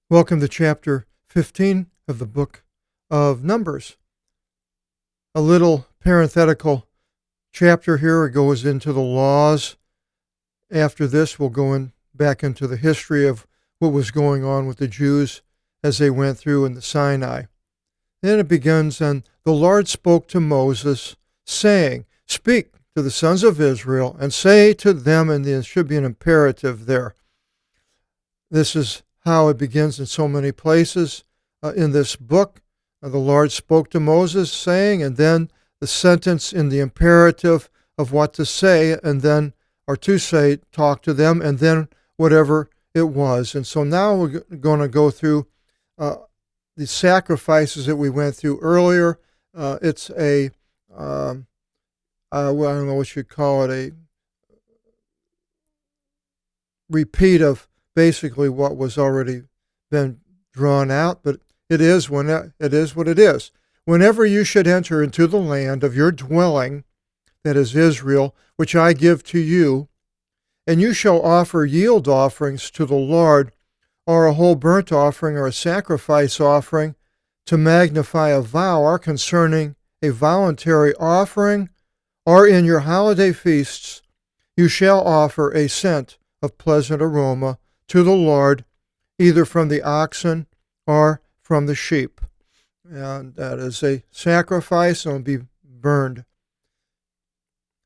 Welcome to chapter 15 of the book of Numbers. A little parenthetical chapter here. It goes into the laws. After this, we'll go back into the history of what was going on with the Jews as they went through in the Sinai. Then it begins, and the Lord spoke to Moses, saying, "Speak to the sons of Israel, and say to them," and there should be an imperative there. This is how it begins in so many places in this book. The Lord spoke to Moses, saying, and then the sentence in the imperative of what to say, and then, or to say, talk to them, and then whatever it was. And so now we're going to go through the sacrifices that we went through earlier. It's a, well, I don't know what you'd call it, a repeat of basically what was already been drawn out, but it is what it is. Whenever you should enter into the land of your dwelling, that is Israel, which I give to you, and you shall offer yield offerings to the Lord, or a whole burnt offering or a sacrifice offering, to magnify a vow, or concerning a voluntary offering, or in your holiday feasts, you shall offer a scent of pleasant aroma to the Lord, either from the oxen or from the sheep. And that is a sacrifice, and will be burned.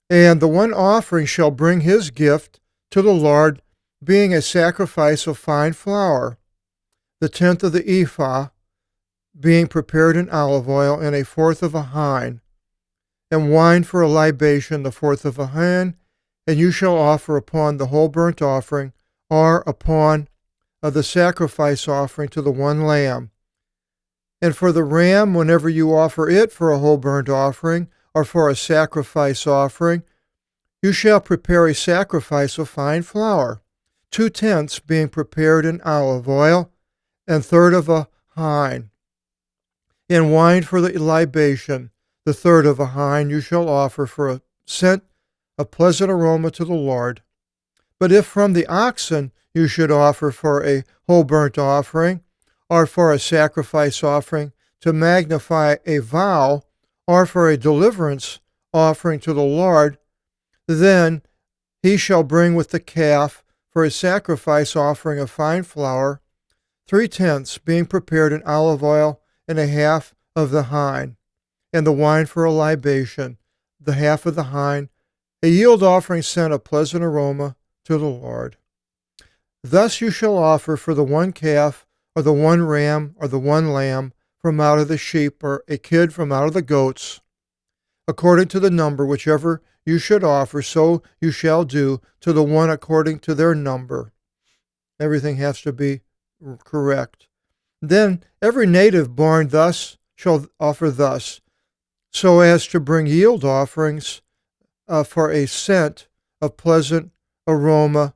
And the one offering shall bring his gift to the Lord, being a sacrifice of fine flour, the tenth of the ephah, being prepared in olive oil, and a fourth of a hin, and wine for a libation, the fourth of a hin, and you shall offer upon the whole burnt offering, or upon the sacrifice offering to the one lamb. And for the ram, whenever you offer it for a whole burnt offering, or for a sacrifice offering, you shall prepare a sacrifice of fine flour, 2/10 being prepared in olive oil, and third of a hin. And wine for the libation, the third of a hin, you shall offer for a scent of pleasant aroma to the Lord. But if from the oxen you should offer for a whole burnt offering, or for a sacrifice offering, to magnify a vow, or for a deliverance offering to the Lord, then he shall bring with the calf for a sacrifice offering of fine flour, 3/10 being prepared in olive oil, and a half of the hin, and the wine for a libation, the half of the hin, a yield offering scent of pleasant aroma to the Lord. Thus you shall offer for the one calf, or the one ram, or the one lamb from out of the sheep, or a kid from out of the goats, according to the number, whichever you should offer, so you shall do to the one according to their number. Everything has to be correct. Then every native born thus shall offer thus, so as to bring yield offerings for a scent of pleasant aroma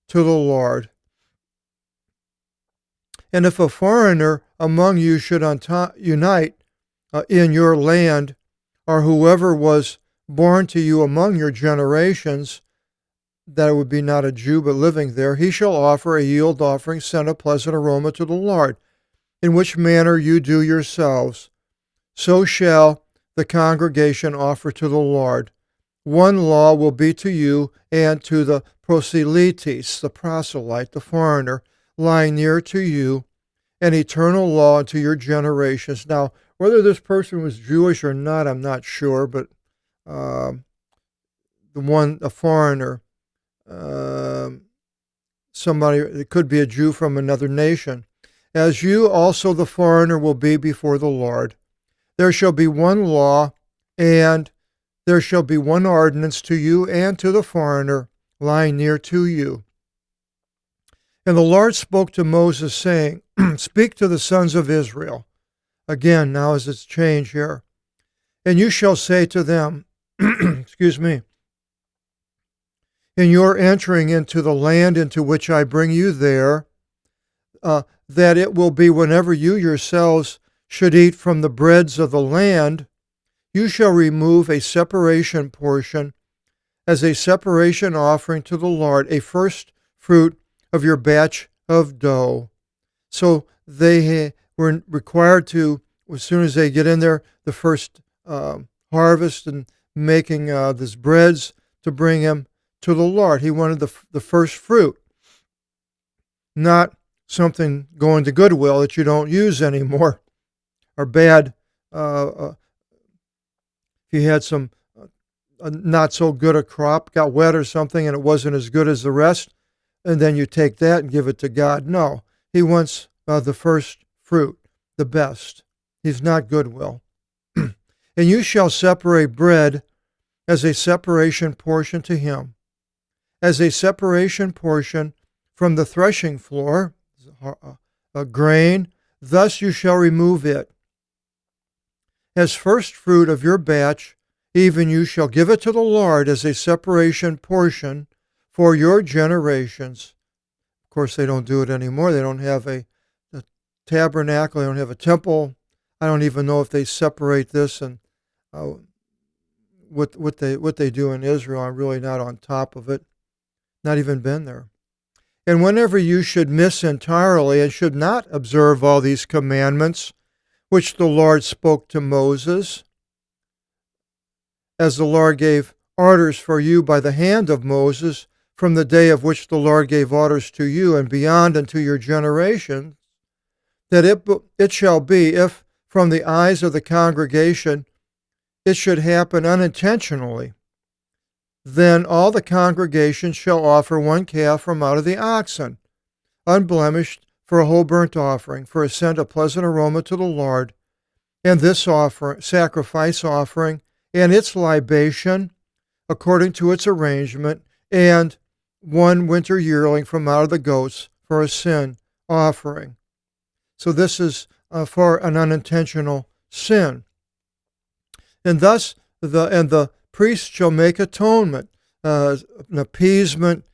to the Lord. And if a foreigner among you should unite in your land, or whoever was born to you among your generations, that would be not a Jew but living there, he shall offer a yield offering scent of pleasant aroma to the Lord, in which manner you do yourselves. So shall the congregation offer to the Lord. One law will be to you and to the proselytes, the proselyte, the foreigner, lying near to you, an eternal law unto your generations. Now, whether this person was Jewish or not, I'm not sure, but a foreigner, somebody, it could be a Jew from another nation. As you also the foreigner will be before the Lord. There shall be one law, and there shall be one ordinance to you and to the foreigner lying near to you. And the Lord spoke to Moses, saying, Speak to the sons of Israel. Again, now as it's changed here. And you shall say to them, excuse me, in your entering into the land into which I bring you there, that it will be whenever you yourselves should eat from the breads of the land, you shall remove a separation portion as a separation offering to the Lord, a first fruit of your batch of dough. So they were required to, as soon as they get in there, the first harvest and making this breads to bring him to the Lord. He wanted the first fruit, not something going to Goodwill that you don't use anymore, or bad. If you had some not so good a crop, got wet or something, and it wasn't as good as the rest, and then you take that and give it to God. No, he wants the first fruit, the best. He's not Goodwill. And you shall separate bread as a separation portion to him, as a separation portion from the threshing floor, a grain, thus you shall remove it. As first fruit of your batch, even you shall give it to the Lord as a separation portion for your generations. Of course, they don't do it anymore. They don't have a tabernacle. They don't have a temple. I don't even know if they separate this and what they do in Israel. I'm really not on top of it. Not even been there. And whenever you should miss entirely and should not observe all these commandments, which the Lord spoke to Moses, as the Lord gave orders for you by the hand of Moses, from the day of which the Lord gave orders to you and beyond unto your generation, that it shall be, if from the eyes of the congregation it should happen unintentionally, then all the congregation shall offer one calf from out of the oxen, unblemished, for a whole burnt offering, for a scent of pleasant aroma to the Lord, and this sacrifice offering, and its libation, according to its arrangement, and one winter yearling from out of the goats for a sin offering. So this is for an unintentional sin. And thus the priest shall make atonement, an appeasement.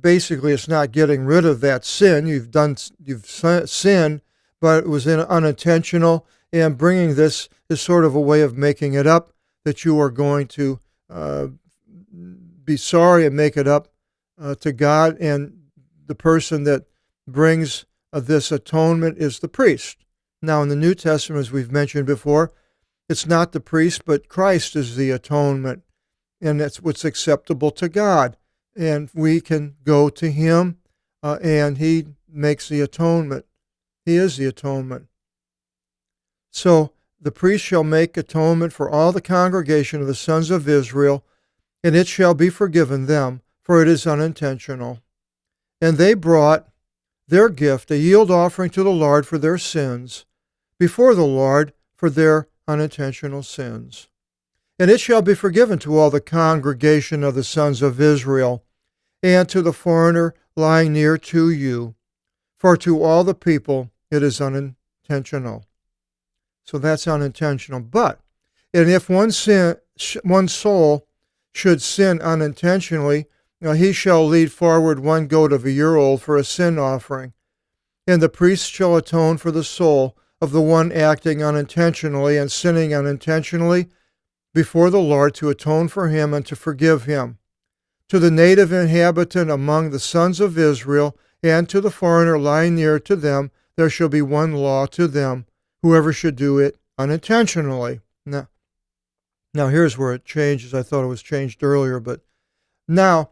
Basically, it's not getting rid of that sin. You've sinned, but it was unintentional, and bringing this is sort of a way of making it up, that you are going to be sorry and make it up to God. And the person that brings this atonement is the priest. Now, in the New Testament, as we've mentioned before, it's not the priest, but Christ is the atonement, and that's what's acceptable to God. And we can go to him, and he makes the atonement. He is the atonement. So the priest shall make atonement for all the congregation of the sons of Israel, and it shall be forgiven them, for it is unintentional. And they brought their gift, a yield offering to the Lord for their sins, before the Lord for their unintentional sins. And it shall be forgiven to all the congregation of the sons of Israel, and to the foreigner lying near to you, for to all the people it is unintentional. So that's unintentional. And if one soul should sin unintentionally, he shall lead forward one goat of a year old for a sin offering, and the priest shall atone for the soul of the one acting unintentionally and sinning unintentionally before the Lord, to atone for him and to forgive him. To the native inhabitant among the sons of Israel, and to the foreigner lying near to them, there shall be one law to them, whoever should do it unintentionally. Now here's where it changes. I thought it was changed earlier, but now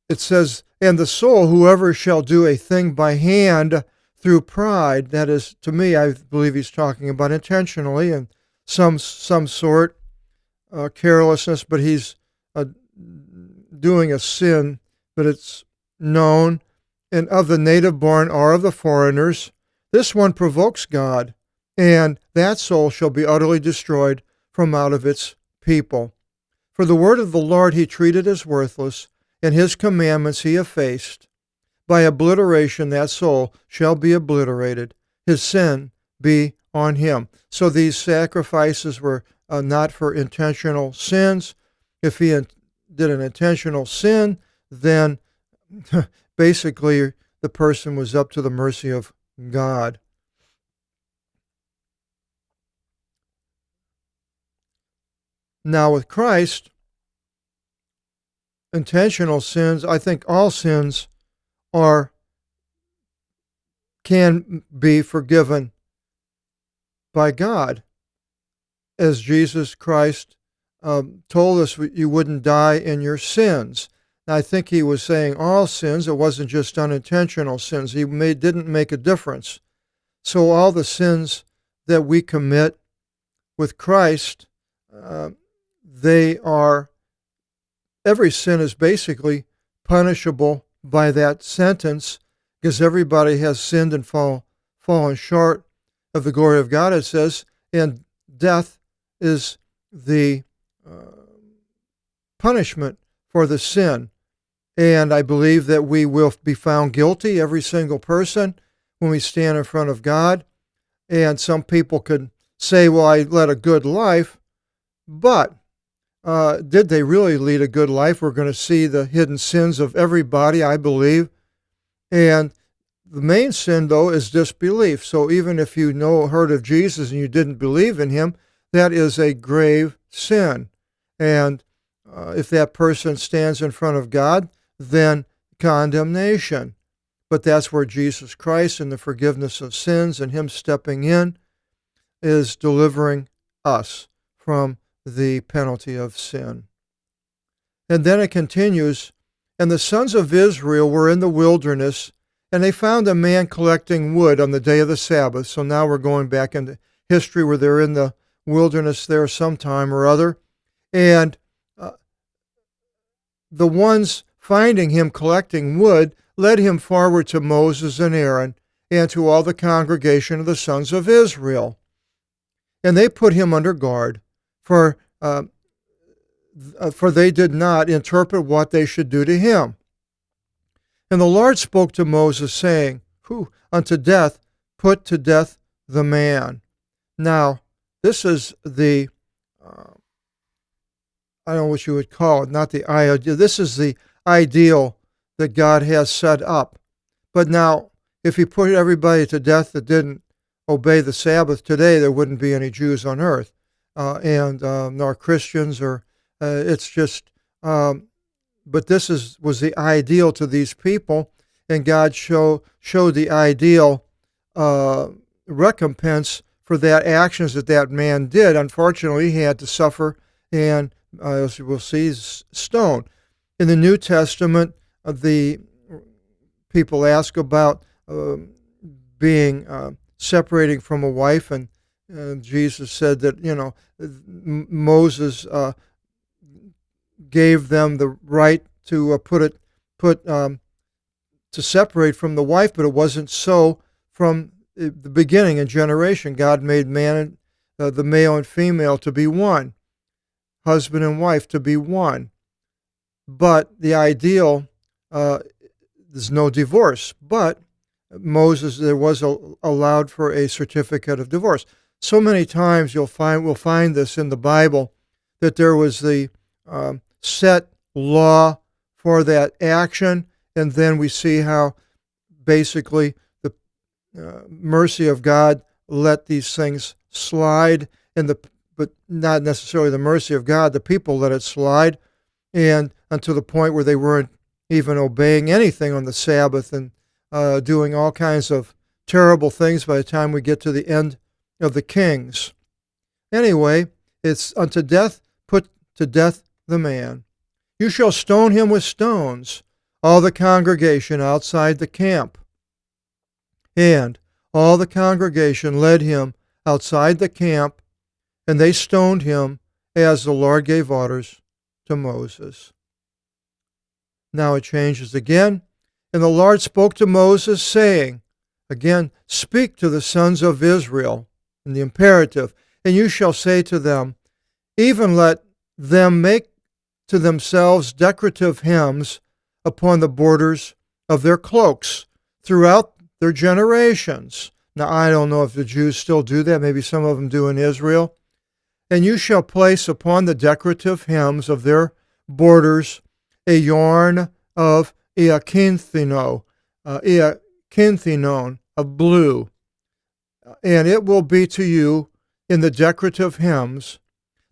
it says, and the soul, whoever shall do a thing by hand through pride, that is, to me, I believe he's talking about intentionally and some sort, carelessness, but he's doing a sin, but it's known, and of the native born or of the foreigners, this one provokes God, and that soul shall be utterly destroyed from out of its people. For the word of the Lord he treated as worthless, and his commandments he effaced. By obliteration that soul shall be obliterated, his sin be on him. So these sacrifices were not for intentional sins. If he did an intentional sin, then basically the person was up to the mercy of God. Now with Christ, intentional sins, I think all sins can be forgiven by God. As Jesus Christ told us, you wouldn't die in your sins. Now, I think he was saying all sins. It wasn't just unintentional sins. He didn't make a difference. So all the sins that we commit with Christ, every sin is basically punishable by that sentence, because everybody has sinned and fallen short of the glory of God, it says, and death is the punishment for the sin. And I believe that we will be found guilty, every single person, when we stand in front of God. And some people could say, well, I led a good life, but did they really lead a good life? We're going to see the hidden sins of everybody, I believe. And the main sin, though, is disbelief. So even if you heard of Jesus and you didn't believe in him, that is a grave sin. And if that person stands in front of God, then condemnation. But that's where Jesus Christ and the forgiveness of sins and him stepping in is delivering us from the penalty of sin. And then it continues, and the sons of Israel were in the wilderness, and they found a man collecting wood on the day of the Sabbath. So now we're going back into history where they're in the wilderness there sometime or other. And the ones finding him collecting wood led him forward to Moses and Aaron and to all the congregation of the sons of Israel. And they put him under guard, for they did not interpret what they should do to him. And the Lord spoke to Moses, saying, unto death, put to death the man. Now, this is the, I don't know what you would call it, not the ideal. This is the ideal that God has set up. But now, if he put everybody to death that didn't obey the Sabbath today, there wouldn't be any Jews on earth, nor Christians, or it's just, but this was the ideal to these people, and God showed the ideal recompense for that actions that man did. Unfortunately, he had to suffer, and as we'll see, stone. In the New Testament, the people ask about being separating from a wife, and Jesus said that Moses gave them the right to to separate from the wife, but it wasn't so from the beginning and generation. God made man, the male and female, to be one, husband and wife to be one. But the ideal, there's no divorce. But Moses, there was allowed for a certificate of divorce. So many times we'll find this in the Bible, that there was the set law for that action, and then we see how basically the mercy of God let these things slide, but not necessarily the mercy of God. The people let it slide, and until the point where they weren't even obeying anything on the Sabbath, and doing all kinds of terrible things by the time we get to the end of the Kings. Anyway, it's unto death, put to death the man. You shall stone him with stones, all the congregation outside the camp. And all the congregation led him outside the camp, and they stoned him as the Lord gave orders to Moses. Now it changes again. And the Lord spoke to Moses, saying, again, speak to the sons of Israel, in the imperative, and you shall say to them, even let them make to themselves decorative hems upon the borders of their cloaks throughout their generations. Now, I don't know if the Jews still do that. Maybe some of them do in Israel. And you shall place upon the decorative hems of their borders a yarn of eakinthinon of blue, and it will be to you in the decorative hems,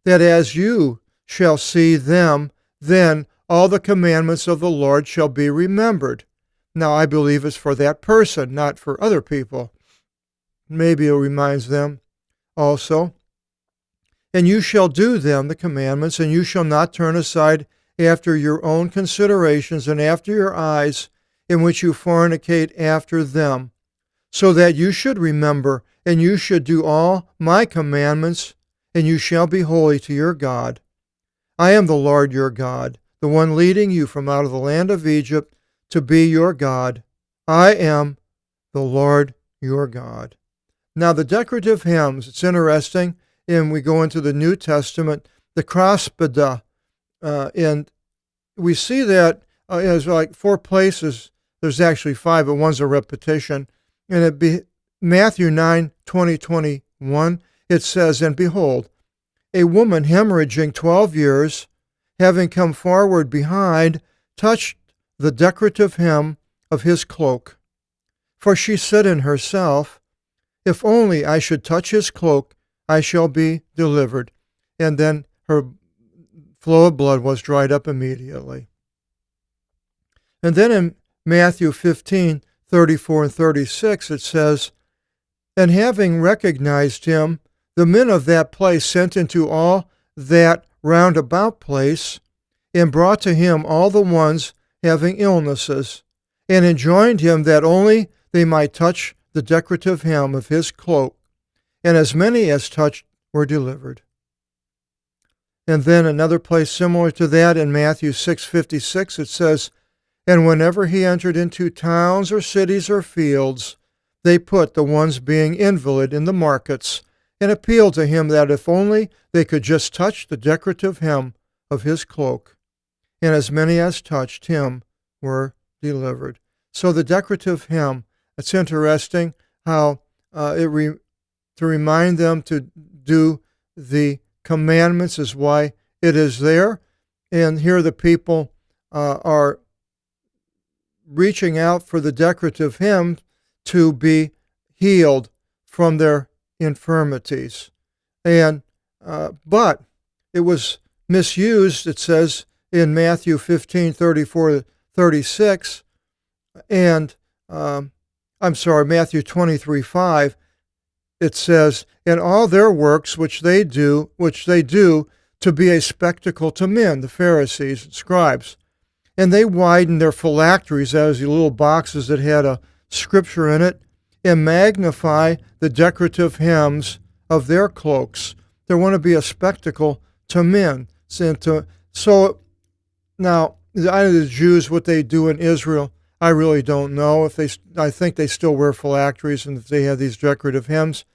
that as you shall see them, then all the commandments of the Lord shall be remembered. Now, I believe it's for that person, not for other people. Maybe it reminds them also. And you shall do them, the commandments, and you shall not turn aside after your own considerations and after your eyes, in which you fornicate after them, so that you should remember, and you should do all my commandments, and you shall be holy to your God. I am the Lord your God, the one leading you from out of the land of Egypt to be your God. I am the Lord your God. Now, the decorative hymns, it's interesting, and we go into the New Testament, the crossbeda, and we see that as like 4 places. There's actually 5, but one's a repetition. And it be Matthew 9:20-21, it says, and behold, a woman hemorrhaging 12 years, having come forward behind, touched the decorative hem of his cloak. For she said in herself, if only I should touch his cloak, I shall be delivered. And then her flow of blood was dried up immediately. And then in Matthew 15:34 and 36, it says, and having recognized him, the men of that place sent into all that roundabout place, and brought to him all the ones having illnesses, and enjoined him that only they might touch the decorative hem of his cloak, and as many as touched were delivered. And then another place similar to that in Matthew 6:56, it says, and whenever he entered into towns or cities or fields, they put the ones being invalid in the markets, and appealed to him that if only they could just touch the decorative hem of his cloak, and as many as touched him were delivered. So the decorative hem, it's interesting how to remind them to do the commandments is why it is there. And here the people are reaching out for the decorative hem to be healed from their infirmities. And but it was misused, it says in Matthew 15:34-36, and Matthew 23:5, it says, and all their works which they do to be a spectacle to men, the Pharisees and scribes. And they widened their phylacteries, as the little boxes that had a scripture in it, and magnify the decorative hems of their cloaks. They want to be a spectacle to men. So now, the Jews, what they do in Israel, I really don't know. I think they still wear phylacteries and if they have these decorative hems.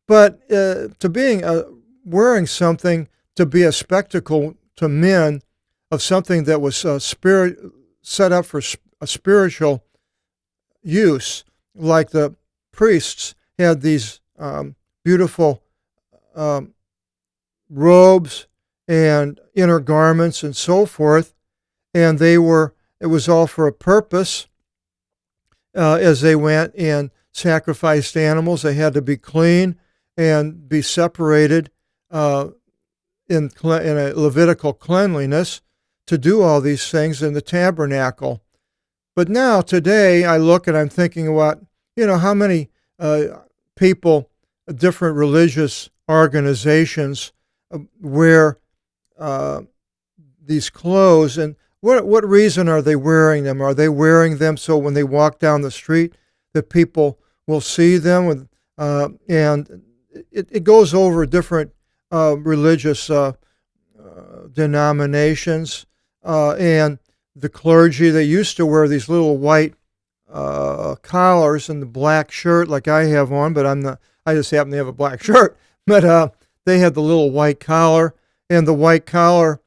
But wearing something to be a spectacle to men of something that was set up for a spiritual use, like the priests had these beautiful robes and inner garments and so forth, and it was all for a purpose. As they went and sacrificed animals, they had to be clean and be separated in a Levitical cleanliness to do all these things in the tabernacle. But now, today, I look and I'm thinking about, how many people, different religious organizations wear these clothes, and what reason are they wearing them? Are they wearing them so when they walk down the street that people will see them? And it goes over different religious denominations, and the clergy, they used to wear these little white collars and the black shirt like I have on, but I just happen to have a black shirt. But they had the little white collar, and the white collar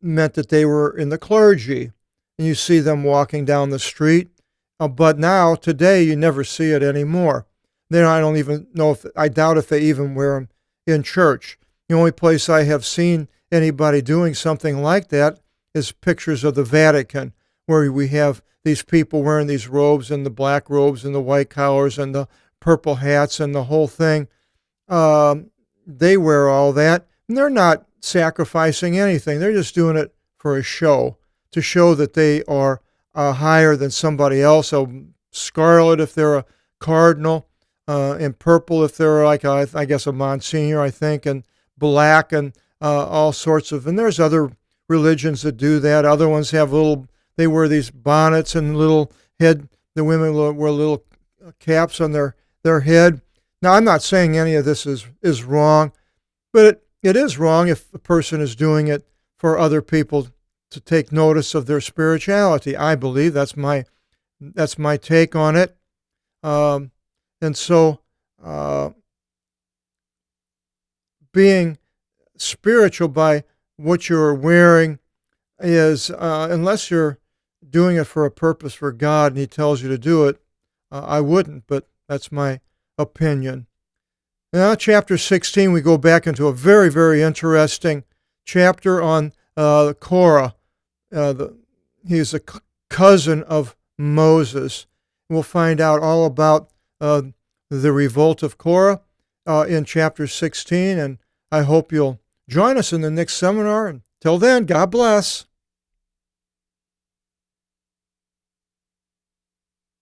meant that they were in the clergy. And you see them walking down the street. But now, today, you never see it anymore. Then I don't even know I doubt if they even wear them in church. The only place I have seen anybody doing something like that is pictures of the Vatican, where we have these people wearing these robes and the black robes and the white collars and the purple hats and the whole thing. They wear all that, and they're not sacrificing anything. They're just doing it for a show, to show that they are higher than somebody else. So scarlet if they're a cardinal, and purple if they're like, I guess, a Monsignor, I think, and black and all sorts of. And there's other religions that do that. Other ones have they wear these bonnets and little head. The women wear little caps on their head. Now, I'm not saying any of this is wrong, but it is wrong if a person is doing it for other people to take notice of their spirituality. I believe that's my take on it. And so being spiritual by what you're wearing is, unless you're doing it for a purpose for God and He tells you to do it, I wouldn't, but that's my opinion. Now, chapter 16, we go back into a very, very interesting chapter on Korah. He's a cousin of Moses. We'll find out all about the revolt of Korah in chapter 16, and I hope you'll join us in the next seminar. Until then, God bless.